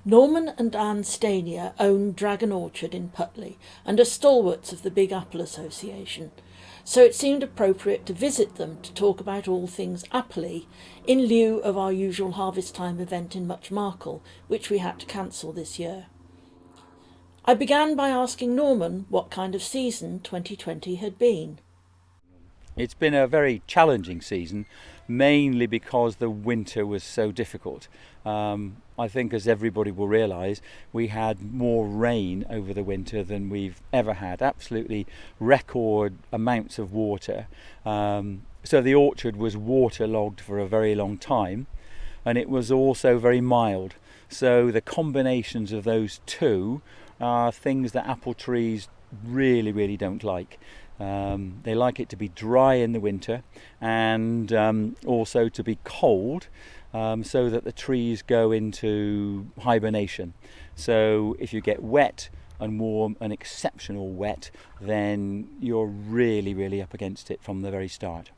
Norman and Anne Stanier own Dragon Orchard in Putley and are stalwarts of the Big Apple Association, so it seemed appropriate to visit them to talk about all things appley in lieu of our usual Harvestime event in Muchmarcle, which we had to cancel this year. I began by asking Norman what kind of season 2020 had been. It's been a very challenging season, mainly because the winter was so difficult. I think, as everybody will realise, we had more rain over the winter than we've ever had, absolutely record amounts of water. So the orchard was waterlogged for a very long time, and it was also very mild. So the combinations of those two are things that apple trees really don't like. They like it to be dry in the winter and also to be cold, so that the trees go into hibernation. So if you get wet and warm and exceptional wet, then you're really up against it from the very start.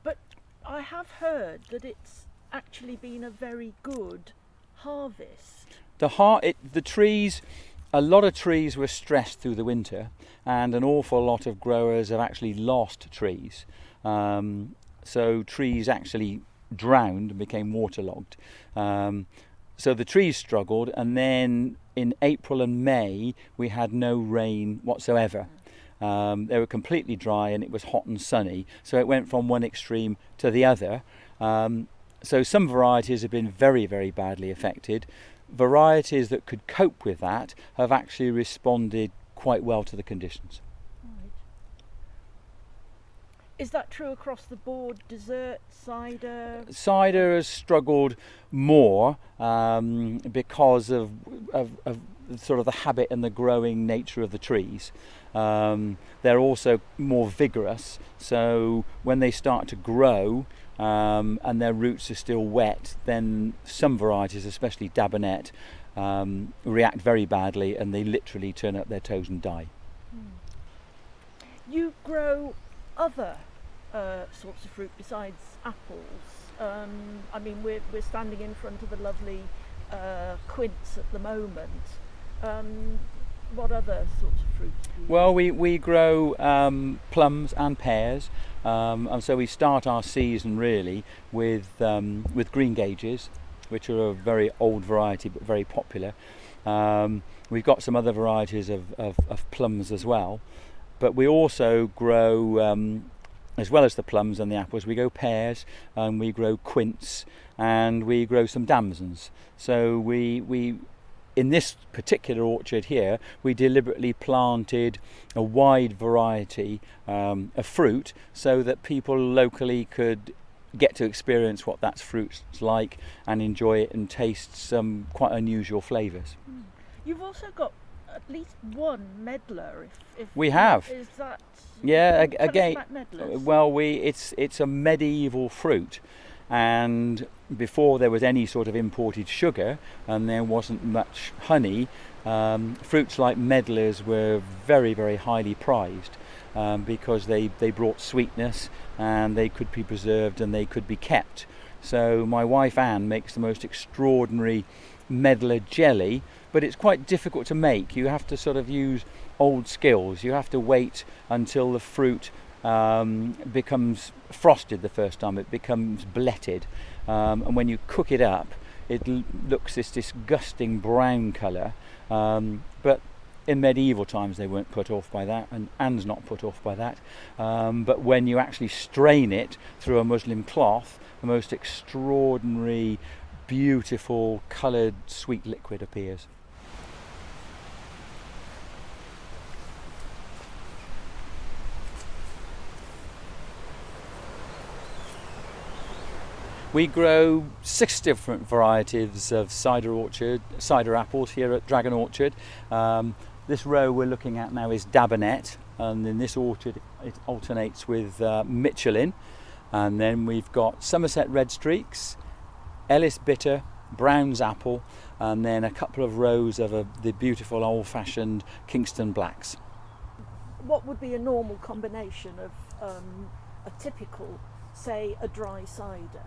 But I have heard that it's actually been a very good harvest. The trees, a lot of trees were stressed through the winter, and an awful lot of growers have actually lost trees. So trees actually drowned and became waterlogged. So the trees struggled, and then in April and May we had no rain whatsoever. They were completely dry and it was hot and sunny, so it went from one extreme to the other. So some varieties have been very badly affected. Varieties that could cope with that have actually responded quite well to the conditions. Right. Is that true across the board? Dessert, cider? Cider has struggled more because of sort of the habit and the growing nature of the trees. They're also more vigorous, so when they start to grow and their roots are still wet, then some varieties, especially Dabanet, react very badly and they literally turn up their toes and die. You grow other sorts of fruit besides apples. I mean, we're standing in front of a lovely quince at the moment. What other sorts of fruits do you Well, we grow plums and pears, and so we start our season really with green gages, which are a very old variety but very popular. We've got some other varieties of plums as well, but we also grow, as well as the plums and the apples, we grow pears, and we grow quince, and we grow some damsons. So we in this particular orchard here, we deliberately planted a wide variety of fruit so that people locally could get to experience what that fruit's like and enjoy it and taste some quite unusual flavours. You've also got at least one medler. If We have. Is that? Yeah, Tell us again, about medlars. well, it's a medieval fruit, and before there was any sort of imported sugar and there wasn't much honey, fruits like medlars were very highly prized, because they brought sweetness and they could be preserved and they could be kept. So my wife Anne makes the most extraordinary medlar jelly, but it's quite difficult to make. You have to sort of use old skills. You have to wait until the fruit becomes frosted the first time, it becomes bletted, and when you cook it up it looks this disgusting brown colour, but in medieval times they weren't put off by that, and Anne's not put off by that, but when you actually strain it through a muslin cloth, the most extraordinary, beautiful coloured sweet liquid appears. We grow 6 different varieties of cider apples here at Dragon Orchard. This row we're looking at now is Dabanet, and in this orchard it alternates with Michelin, and then we've got Somerset Red Streaks, Ellis Bitter, Brown's Apple, and then a couple of rows of the beautiful old-fashioned Kingston Blacks. What would be a normal combination of a typical say, a dry cider?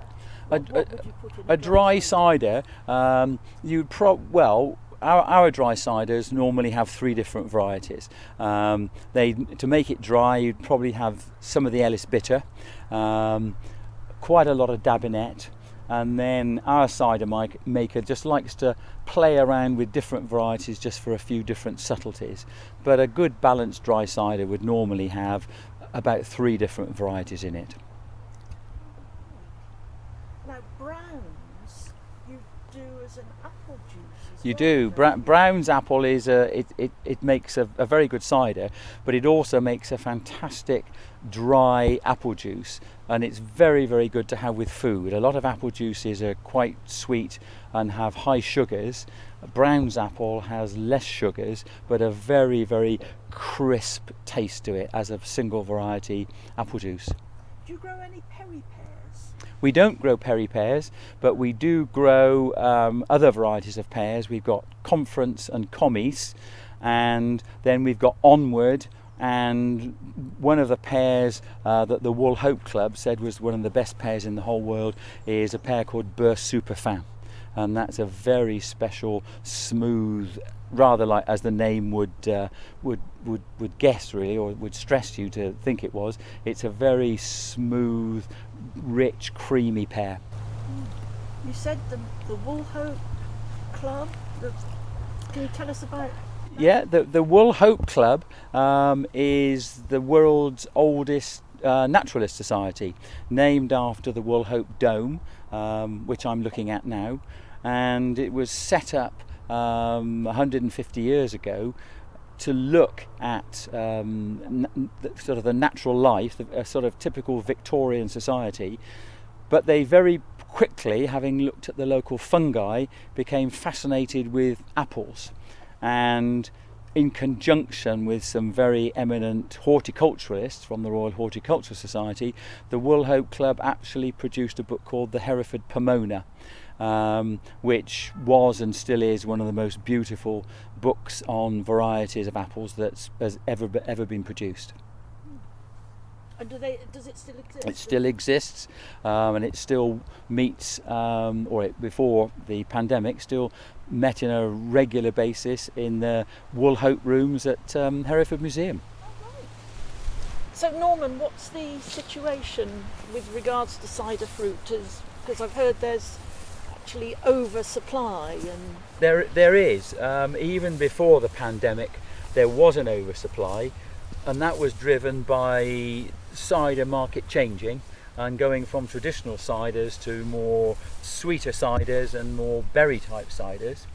What would you put in a dry cider, our dry ciders normally have 3 different varieties. To make it dry, you'd probably have some of the Ellis Bitter, quite a lot of Dabinet, and then our cider maker just likes to play around with different varieties just for a few different subtleties. But a good balanced dry cider would normally have about 3 different varieties in it. Now, browns you do as an apple juice as You well, do. don't you? Brown's apple is it makes a very good cider, but it also makes a fantastic dry apple juice, and it's very, very good to have with food. A lot of apple juices are quite sweet and have high sugars. Brown's apple has less sugars, but a very, very crisp taste to it as a single variety apple juice. Do you grow any Perry pears? We don't grow Perry pears, but we do grow other varieties of pears. We've got Conference and Commies, and then we've got Onward, and one of the pears that the Woolhope Club said was one of the best pears in the whole world is a pear called Beurre Superfin, and that's a very special, smooth, rather like as the name would guess really, or would stress you to think it was. It's a very smooth, rich, creamy pear. You said the Woolhope Club. Can you tell us about? Yeah, the Woolhope Club is the world's oldest naturalist society, named after the Woolhope Dome, which I'm looking at now, and it was set up 150 years ago to look at sort of the natural life, a sort of typical Victorian society, but they very quickly, having looked at the local fungi, became fascinated with apples. And in conjunction with some very eminent horticulturalists from the Royal Horticultural Society, the Woolhope Club actually produced a book called The Hereford Pomona, which was and still is one of the most beautiful books on varieties of apples that has ever been produced. And does it still exist? It still exists, and it still meets, before the pandemic, still met in a regular basis in the Woolhope rooms at Hereford Museum. Oh, right. So Norman, what's the situation with regards to cider fruit? Because I've heard there's actually oversupply, and there is. Even before the pandemic, there was an oversupply, and that was driven by cider market changing and going from traditional ciders to more sweeter ciders and more berry type ciders.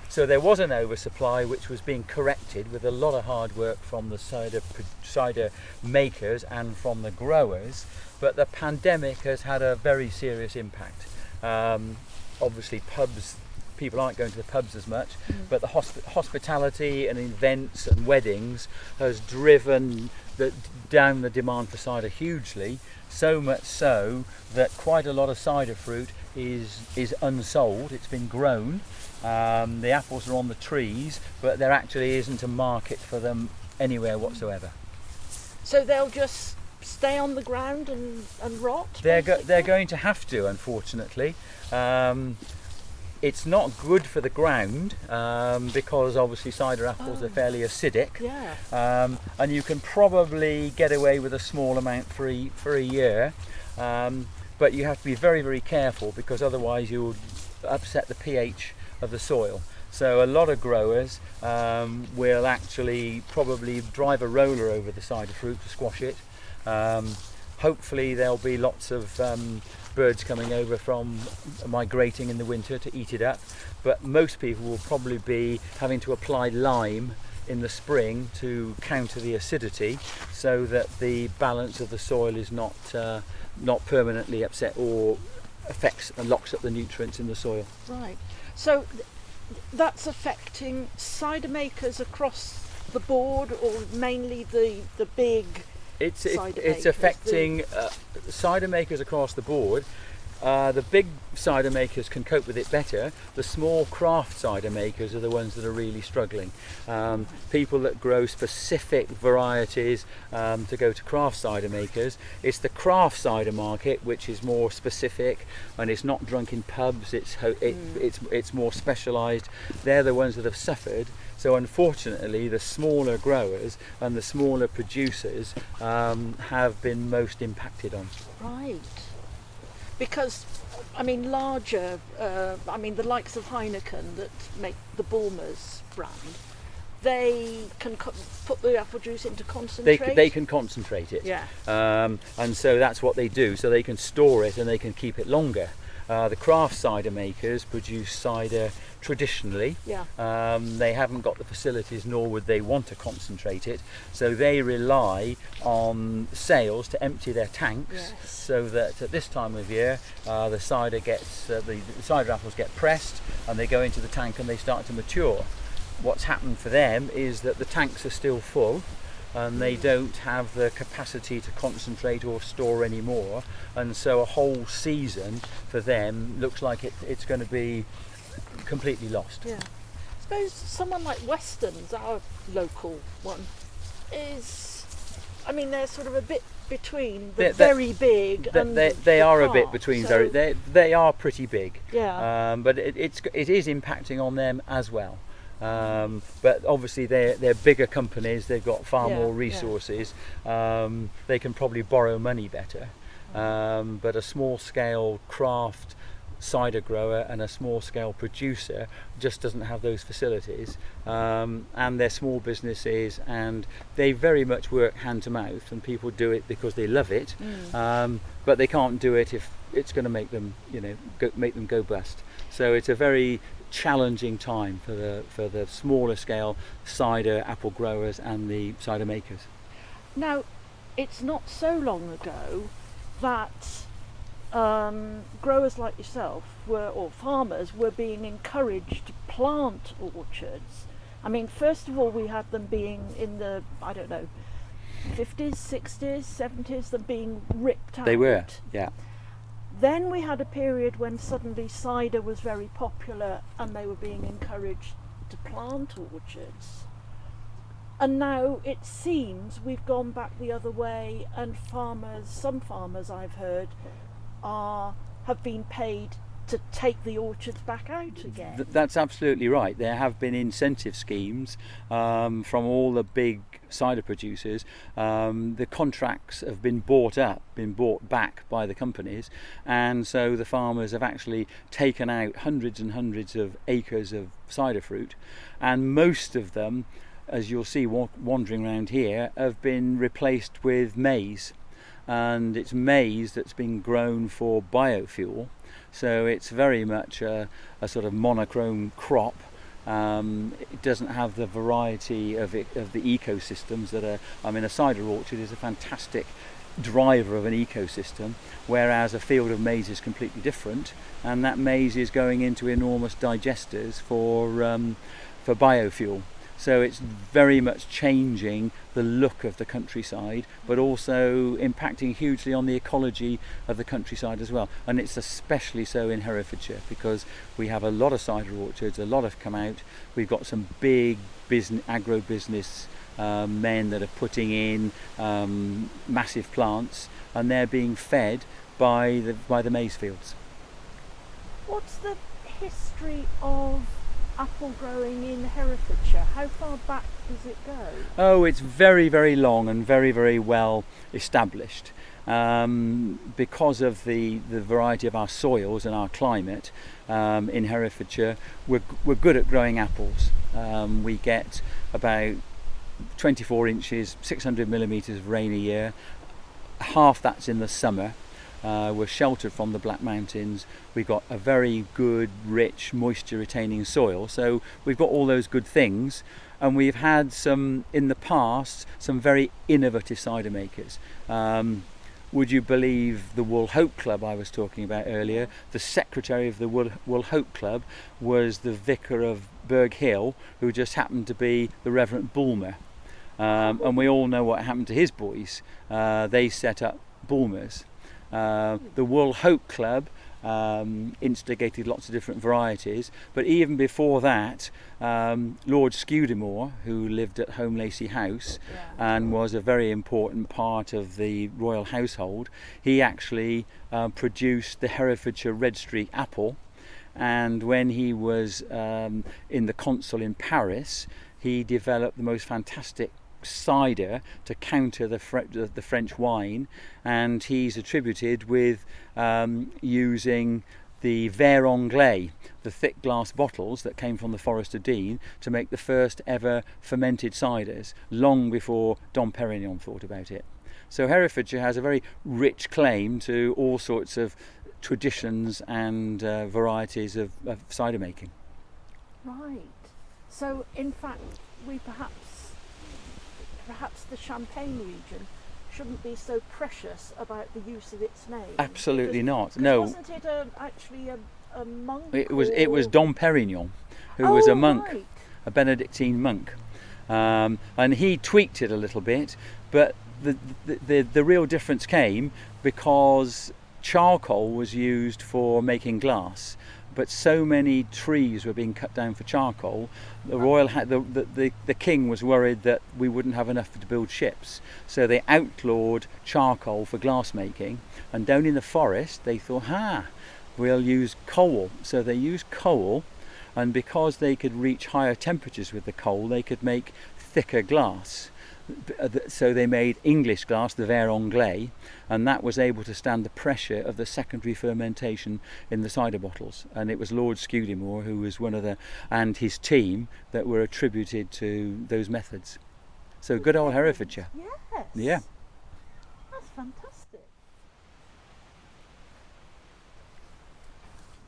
So there was an oversupply which was being corrected with a lot of hard work from the cider makers and from the growers, but the pandemic has had a very serious impact. Obviously pubs, people aren't going to the pubs as much, but the hospitality and events and weddings has driven down the demand for cider hugely, so much so that quite a lot of cider fruit is unsold. It's been grown, the apples are on the trees, but there actually isn't a market for them anywhere whatsoever. so they'll just stay on the ground and rot? They're going to have to, unfortunately. It's not good for the ground because obviously cider apples are fairly acidic. Yeah. And you can probably get away with a small amount for a year, but you have to be very, very careful because otherwise you'll upset the pH of the soil. So a lot of growers will actually probably drive a roller over the cider fruit to squash it. Hopefully there'll be lots of birds coming over from migrating in the winter to eat it up, but most people will probably be having to apply lime in the spring to counter the acidity so that the balance of the soil is not permanently upset or affects and locks up the nutrients in the soil. Right. So that's affecting cider makers across the board, or mainly the big It's cider it's makers, affecting cider makers across the board. The big cider makers can cope with it better. The small craft cider makers are the ones that are really struggling. People that grow specific varieties to go to craft cider makers. It's the craft cider market which is more specific, and it's not drunk in pubs. It's more specialised. They're the ones that have suffered. So unfortunately, the smaller growers and the smaller producers have been most impacted on. Right. Because, I mean, larger, the likes of Heineken that make the Bulmers brand, they can put the apple juice into concentrate? They can concentrate it. Yeah. And so that's what they do. So they can store it and they can keep it longer. The craft cider makers produce cider traditionally. Yeah. They haven't got the facilities, nor would they want to concentrate it. So they rely on sales to empty their tanks. Yes. So that at this time of year, the cider apples get pressed and they go into the tank and they start to mature. What's happened for them is that the tanks are still full, and they don't have the capacity to concentrate or store anymore, and so a whole season for them looks like it's going to be completely lost. Yeah. I suppose someone like Weston's, our local one, is, I mean, they're sort of a bit between the very big and they are a bit craft, between so they are pretty big. Yeah. But it is impacting on them as well. But obviously they're bigger companies, they've got far more resources, they can probably borrow money better, but a small scale craft cider grower and a small scale producer just doesn't have those facilities, and they're small businesses and they very much work hand to mouth, and people do it because they love it, but they can't do it if it's going to make them go bust. So it's a very challenging time for the smaller scale cider apple growers and the cider makers. Now, it's not so long ago that growers like yourself or farmers were being encouraged to plant orchards. I mean, first of all, we had them being in the, 50s, 60s, 70s, them being ripped out. They were, yeah. Then we had a period when suddenly cider was very popular and they were being encouraged to plant orchards. And now it seems we've gone back the other way, and some farmers I've heard have been paid to take the orchards back out again. That's absolutely right. There have been incentive schemes from all the big cider producers. The contracts have been bought back by the companies, and so the farmers have actually taken out hundreds and hundreds of acres of cider fruit, and most of them, as you'll see wandering around here, have been replaced with maize, and it's maize that's been grown for biofuel. So it's very much a sort of monochrome crop. It doesn't have the variety of the ecosystems that are. I mean, a cider orchard is a fantastic driver of an ecosystem, whereas a field of maize is completely different, and that maize is going into enormous digesters for biofuel. So it's very much changing the look of the countryside, but also impacting hugely on the ecology of the countryside as well. And it's especially so in Herefordshire, because we have a lot of cider orchards, a lot have come out. We've got some big agro-business men that are putting in massive plants, and they're being fed by the maize fields. What's the history of apple growing in Herefordshire? How far back does it go? Oh, it's very, very long and very, very well established. Because of the variety of our soils and our climate in Herefordshire, we're good at growing apples. We get about 24 inches, 600 millimetres of rain a year. Half that's in the summer. We're sheltered from the Black Mountains. We've got a very good, rich, moisture-retaining soil. So we've got all those good things. And we've had in the past, some very innovative cider makers. Would you believe the Woolhope Club I was talking about earlier? The secretary of the Woolhope Club was the vicar of Burgh Hill, who just happened to be the Reverend Bulmer. And we all know what happened to his boys. They set up Bulmers. The Woolhope Club instigated lots of different varieties. But even before that, Lord Scudamore, who lived at Home Lacey House and was a very important part of the royal household, he actually produced the Herefordshire Red Streak apple. And when he was in the consul in Paris, he developed the most fantastic cider to counter the French wine, and he's attributed with using the verre anglais, the thick glass bottles that came from the Forest of Dean, to make the first ever fermented ciders, long before Dom Perignon thought about it. So Herefordshire has a very rich claim to all sorts of traditions and varieties of cider making. Right. So in fact, we perhaps the Champagne region shouldn't be so precious about the use of its name. Absolutely not. No. Wasn't it actually a monk? It was Dom Perignon, who was a monk, right. a Benedictine monk, and he tweaked it a little bit. But the real difference came because charcoal was used for making glass, but so many trees were being cut down for charcoal. The king was worried that we wouldn't have enough to build ships, so they outlawed charcoal for glass making. And down in the forest, they thought, we'll use coal. So they used coal, and because they could reach higher temperatures with the coal, they could make thicker glass. So they made English glass, the verre anglais, and that was able to stand the pressure of the secondary fermentation in the cider bottles. And it was Lord Scudamore, who was and his team, that were attributed to those methods. So good old Herefordshire. Yes. Yeah. That's fantastic.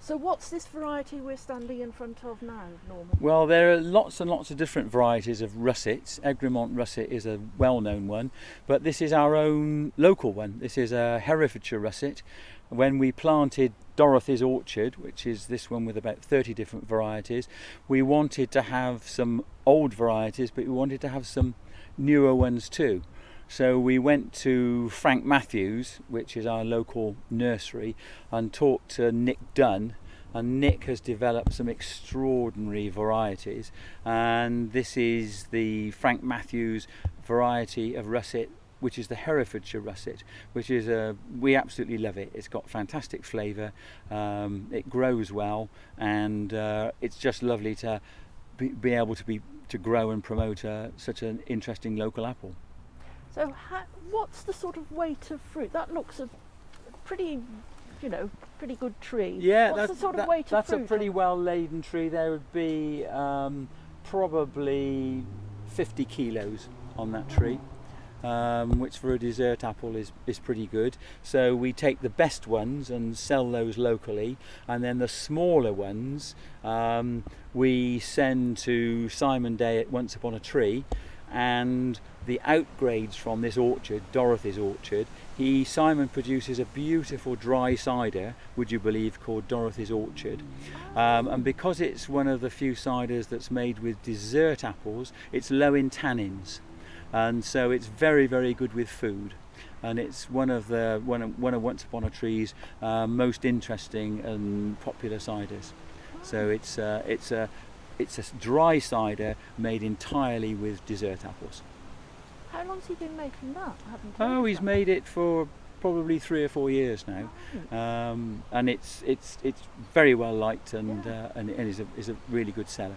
So what's this variety we're standing in front of now, Norman? Well, there are lots and lots of different varieties of russets. Egremont russet is a well-known one, but this is our own local one. This is a Herefordshire russet. When we planted Dorothy's orchard, which is this one with about 30 different varieties, we wanted to have some old varieties, but we wanted to have some newer ones too. So we went to Frank Matthews, which is our local nursery, and talked to Nick Dunn, and Nick has developed some extraordinary varieties, and this is the Frank Matthews variety of russet, which is the Herefordshire russet, which is we absolutely love it. It's got fantastic flavour, it grows well, and it's just lovely to be able to grow and promote such an interesting local apple. So what's the sort of weight of fruit? That looks a pretty good tree. Yeah, what's the sort of weight of that's fruit? a pretty well laden tree. There would be probably 50 kilos on that tree, which for a dessert apple is pretty good. So we take the best ones and sell those locally, and then the smaller ones we send to Simon Day at Once Upon a Tree. And the outgrades from this orchard, Dorothy's orchard, Simon produces a beautiful dry cider, would you believe, called Dorothy's Orchard. And because it's one of the few ciders that's made with dessert apples, it's low in tannins, and so it's very, very good with food. And it's one of Once Upon a Tree's most interesting and popular ciders. So it's a dry cider made entirely with dessert apples. How long's he been making that? He's made it for probably 3 or 4 years now, and it's very well liked, and is a really good seller.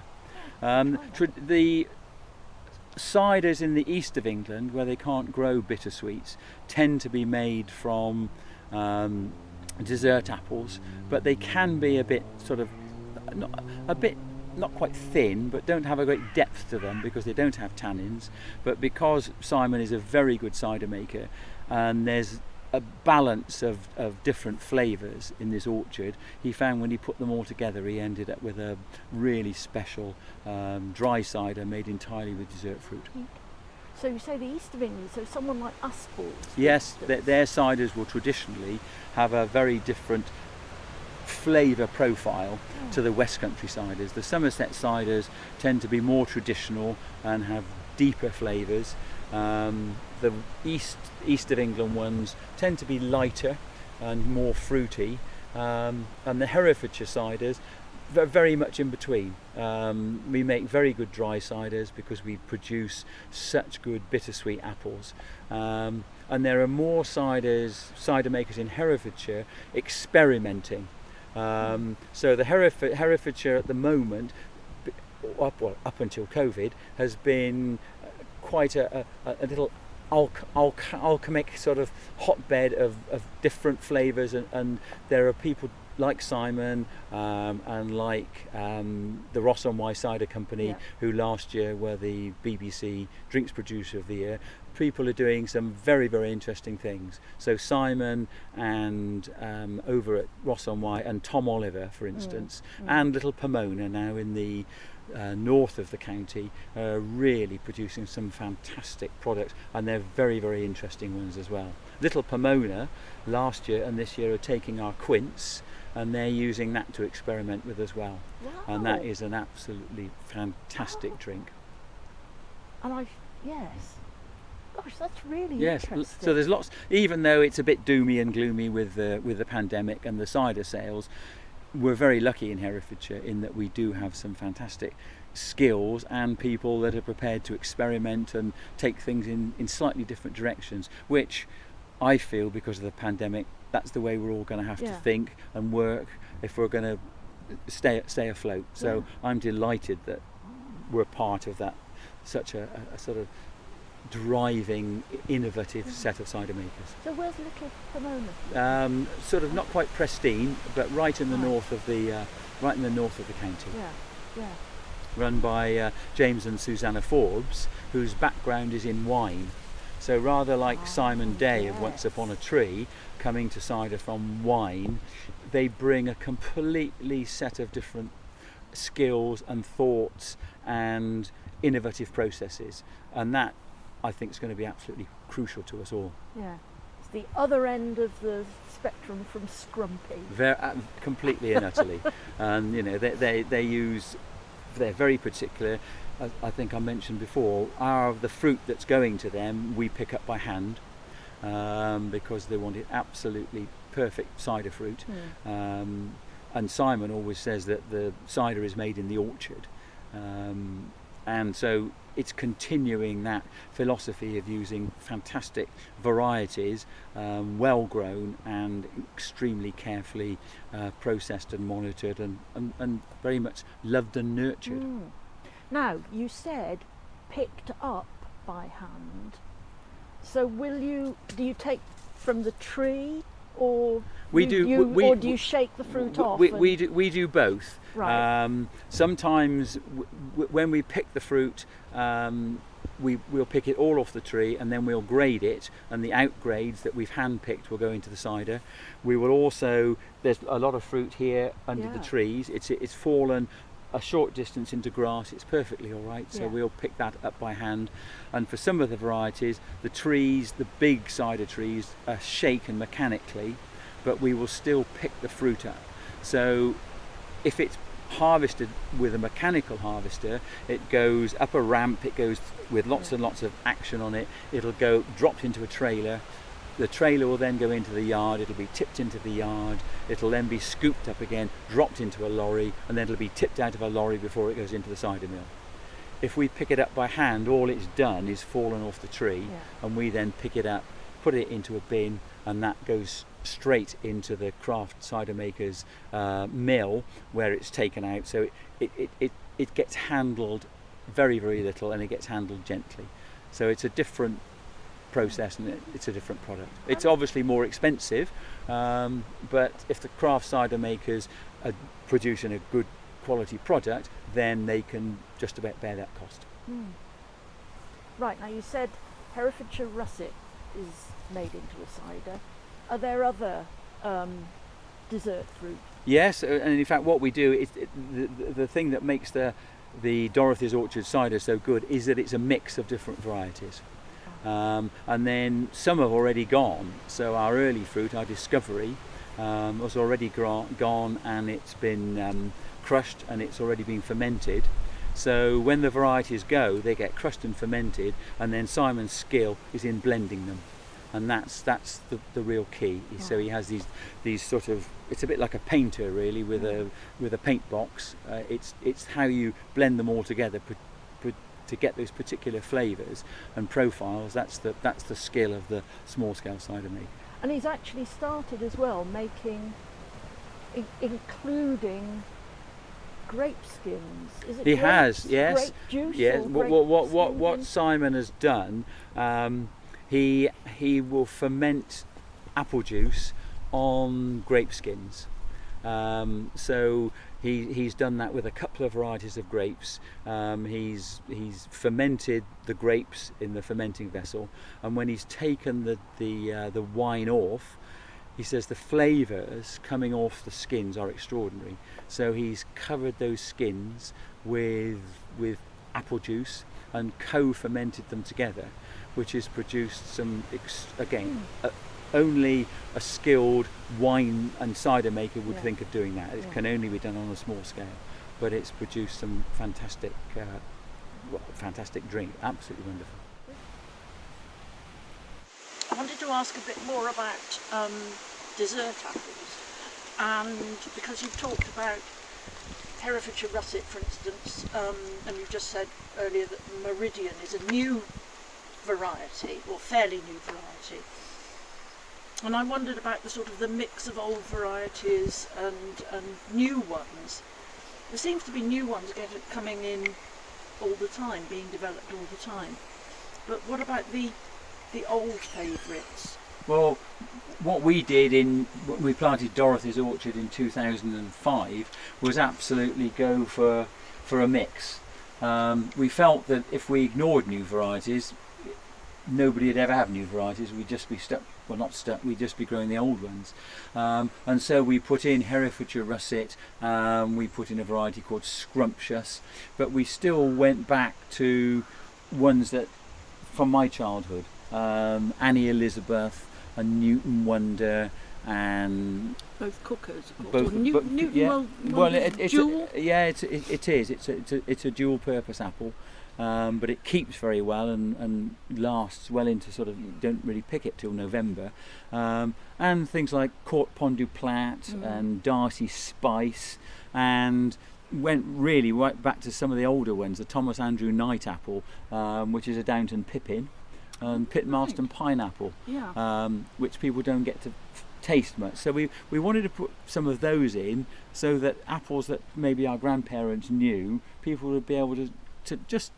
The ciders in the east of England, where they can't grow bittersweets, tend to be made from dessert apples, but they can be a bit not quite thin, but don't have a great depth to them because they don't have tannins. But because Simon is a very good cider maker, and there's a balance of different flavours in this orchard, he found when he put them all together, he ended up with a really special dry cider made entirely with dessert fruit. So you say the east of England, so someone like Usport? Yes, their ciders will traditionally have a very different flavour profile to the West Country ciders. The Somerset ciders tend to be more traditional and have deeper flavours. The east of England ones tend to be lighter and more fruity, and the Herefordshire ciders, very much in between. We make very good dry ciders because we produce such good bittersweet apples. And there are more cider makers in Herefordshire experimenting. So the Herefordshire at the moment, up until COVID, has been quite a little alchemic sort of hotbed of different flavours, and there are people like Simon and like the Ross-on-Wye Cider Company, who last year were the BBC Drinks Producer of the Year. People are doing some very, very interesting things. So Simon and over at Ross-on-Wye, and Tom Oliver, for instance, and Little Pomona now in the north of the county, are really producing some fantastic products, and they're very, very interesting ones as well. Little Pomona last year and this year are taking our quince, and they're using that to experiment with as well. Wow. And that is an absolutely fantastic drink. And yes. Gosh, that's really interesting. So there's lots, even though it's a bit doomy and gloomy with the pandemic and the cider sales, we're very lucky in Herefordshire in that we do have some fantastic skills and people that are prepared to experiment and take things in slightly different directions, which I feel, because of the pandemic, that's the way we're all going to have to think and work if we're going to stay afloat. So I'm delighted that we're part of that, such a sort of driving, innovative set of cider makers. So where's Little Pomona? Sort of not quite pristine, but right in the north of the county. Yeah. Run by James and Susanna Forbes, whose background is in wine. So rather like Simon Day of Once Upon a Tree, coming to cider from wine, they bring a completely set of different skills and thoughts and innovative processes, and that, I think, is going to be absolutely crucial to us all. Yeah, it's the other end of the spectrum from scrumpy. Completely and utterly. And you know, they're very particular. I think I mentioned before, the fruit that's going to them we pick up by hand, because they want it absolutely perfect cider fruit. And Simon always says that the cider is made in the orchard, and so it's continuing that philosophy of using fantastic varieties, well grown and extremely carefully processed and monitored, and very much loved and nurtured. Now, you said picked up by hand. So do you take from the tree, or do you shake the fruit off? We do both. Right. Sometimes when we pick the fruit, we'll pick it all off the tree, and then we'll grade it, and the outgrades that we've hand picked will go into the cider. We will also, there's a lot of fruit here under the trees. It's fallen a short distance into grass, it's perfectly all right, so we'll pick that up by hand. And for some of the varieties, the trees, the big cider trees, are shaken mechanically, but we will still pick the fruit up. So if it's harvested with a mechanical harvester, it goes up a ramp, it goes with lots and lots of action on it, it'll go dropped into a trailer. The trailer will then go into the yard, it'll be tipped into the yard, it'll then be scooped up again, dropped into a lorry, and then it'll be tipped out of a lorry before it goes into the cider mill. If we pick it up by hand, all it's done is fallen off the tree, and we then pick it up, put it into a bin, and that goes straight into the craft cider maker's mill, where it's taken out. So it gets handled very, very little, and it gets handled gently. So it's a different process, and it's a different product. It's obviously more expensive, but if the craft cider makers are producing a good quality product, then they can just about bear that cost. Right, now you said Herefordshire russet is made into a cider. Are there other dessert fruit? Yes, and in fact what we do is the thing that makes the Dorothy's Orchard cider so good is that it's a mix of different varieties. And then some have already gone, so our early fruit, our discovery, was already gone, and it's been crushed, and it's already been fermented. So when the varieties go, they get crushed and fermented, and then Simon's skill is in blending them. and that's the real key. So he has these sort of, it's a bit like a painter really with a paint box. It's how you blend them all together to get those particular flavours and profiles. That's the skill of the small scale cider maker. And he's actually started as well making, including grape skins. Is it He grapes, has, yes. Grape juice. Yes. Or What Simon has done, he will ferment apple juice on grape skins. So he's done that with a couple of varieties of grapes. He's fermented the grapes in the fermenting vessel, and when he's taken the wine off, he says the flavours coming off the skins are extraordinary. So he's covered those skins with apple juice and co-fermented them together, which has produced some only a skilled wine and cider maker would think of doing that. It can only be done on a small scale, but it's produced some fantastic drink. Absolutely wonderful. I wanted to ask a bit more about dessert apples, and because you've talked about Herefordshire russet, for instance, and you just said earlier that Meridian is a new variety, or fairly new variety. And I wondered about the sort of the mix of old varieties and new ones. There seems to be new ones coming in all the time, being developed all the time. But what about the old favourites? Well, what we did when we planted Dorothy's orchard in 2005 was absolutely go for a mix. We felt that if we ignored new varieties, nobody would ever have new varieties. We'd just be stuck. Well, not stuck. We'd just be growing the old ones. And so we put in Herefordshire russet. We put in a variety called Scrumptious, but we still went back to ones that from my childhood. Annie Elizabeth and Newton Wonder, and both cookers, of course. Both, Newton, yeah. well, it's dual. It is. It's a dual purpose apple, but it keeps very well and lasts well into sort of, you don't really pick it till November, and things like Court Pont du Plat and Darcy Spice, and went really right back to some of the older ones, the Thomas Andrew Knight apple, which is a Downton Pippin, and Pitmarston pineapple, which people don't get to taste much. So we wanted to put some of those in, so that apples that maybe our grandparents knew, people would be able to just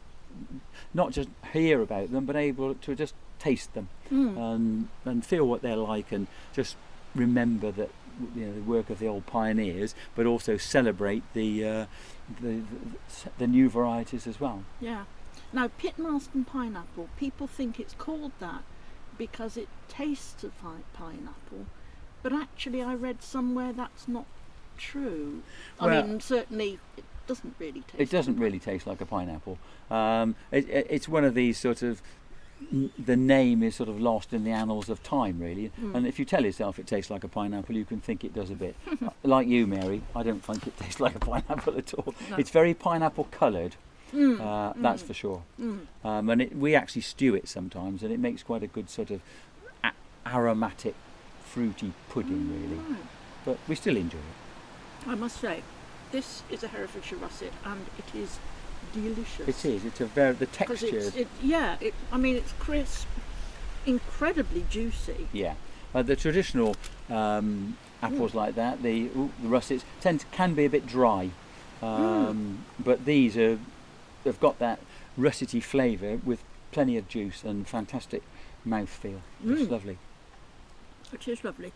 not just hear about them, but able to just taste them and feel what they're like, and just remember that, you know, the work of the old pioneers, but also celebrate the new varieties as well. Yeah. Now, Pitmarston pineapple, people think it's called that because it tastes of pineapple, but actually I read somewhere that's not true. I mean, certainly it doesn't really taste. It doesn't really taste like a pineapple. It's one of these sort of, the name is sort of lost in the annals of time, really. And if you tell yourself it tastes like a pineapple, you can think it does a bit. Like you, Mary, I don't think it tastes like a pineapple at all. No. It's very pineapple coloured. That's for sure. And we actually stew it sometimes, and it makes quite a good sort of aromatic, fruity pudding, really. Right. But we still enjoy it. I must say, this is a Herefordshire russet, and it is delicious. It is. It's the texture. I mean, it's crisp, incredibly juicy. Yeah. The traditional apples like that, the russets, can be a bit dry, but these have got that russety flavour with plenty of juice and fantastic mouthfeel. It's lovely. It is lovely.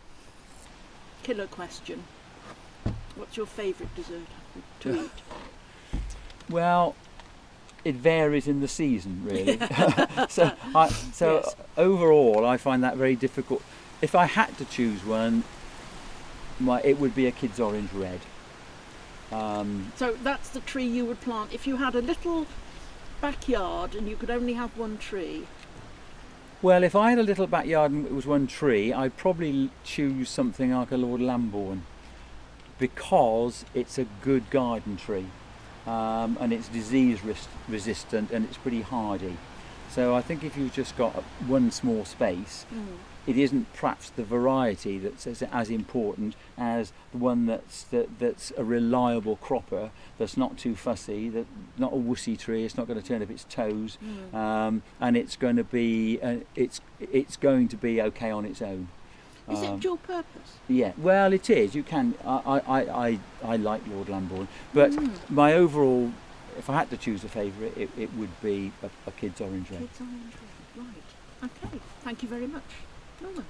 Killer question. What's your favourite dessert apple to eat? Well, it varies in the season, really. so yes. Overall, I find that very difficult. If I had to choose one, it would be a Kid's Orange Red. So that's the tree you would plant if you had a little backyard and you could only have one tree. Well, if I had a little backyard and it was one tree, I'd probably choose something like a Lord Lambourne, because it's a good garden tree, and it's disease resistant and it's pretty hardy. So I think if you've just got one small space, it isn't perhaps the variety that's as important as the one that's a reliable cropper, that's not too fussy, that not a wussy tree, it's not going to turn up its toes, and it's going to be okay on its own. Is it dual purpose? Yeah, well, it is. You can. I like Lord Lambourne, but my overall, if I had to choose a favourite, it would be a Kidd's Orange Red. Kidd's Orange Red, right. Okay, thank you very much, Norman.